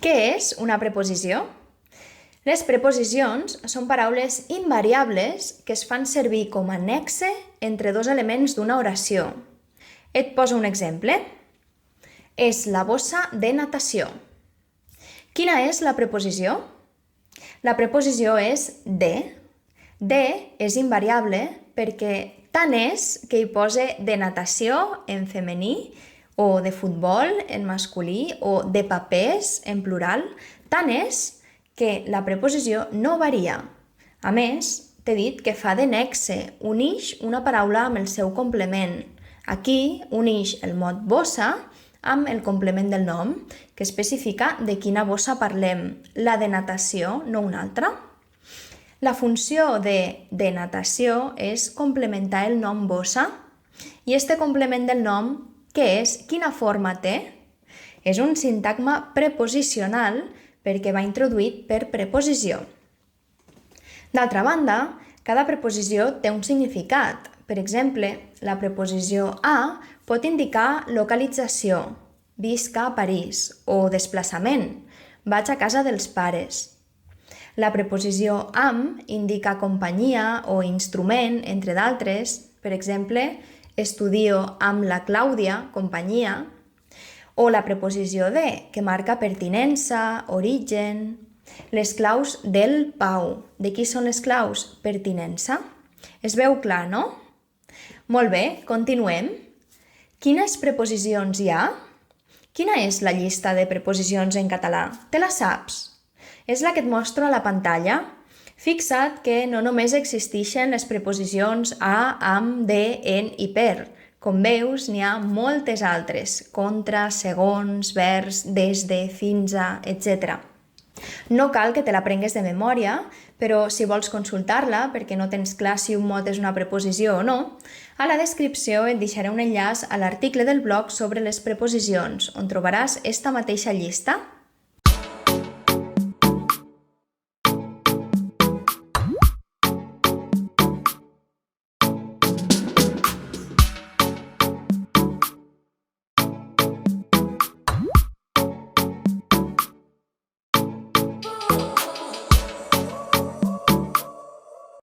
Què és una preposició? Les preposicions són paraules invariables que es fan servir com a nexe entre dos elements d'una oració. Et poso un exemple. És la bossa de natació. Quina és la preposició? La preposició és de. De és invariable perquè tant és que hi posa de natació en femení o de futbol en masculí o de papers en plural, tant és que la preposició no varia. A més, t'he dit que fa de nexe, unix una paraula amb el seu complement. Aquí unix el mot bossa amb el complement del nom, que especifica de quina bossa parlem, la de natació, no una altra. La funció de natació és complementar el nom bossa. I este complement del nom, què és? Quina forma té? És un sintagma preposicional perquè va introduït per preposició. D'altra banda, cada preposició té un significat. Per exemple, la preposició a pot indicar localització, visc a París, o desplaçament, vaig a casa dels pares. La preposició amb indica companyia o instrument, entre d'altres. Per exemple, estudio amb la Clàudia, companyia. O la preposició de, que marca pertinença, origen. Les claus del Pau. De qui són les claus? Pertinença. Es veu clar, no? Molt bé, continuem. Quines preposicions hi ha? Quina és la llista de preposicions en català? Te la saps? És la que et mostro a la pantalla. Fixa't que no només existeixen les preposicions a, amb, de, en i per. Com veus, n'hi ha moltes altres, contra, segons, vers, des de, fins a, etc. No cal que te l'aprengues de memòria, però si vols consultar-la, perquè no tens clar si un mot és una preposició o no, a la descripció et deixaré un enllaç a l'article del blog sobre les preposicions, on trobaràs esta mateixa llista.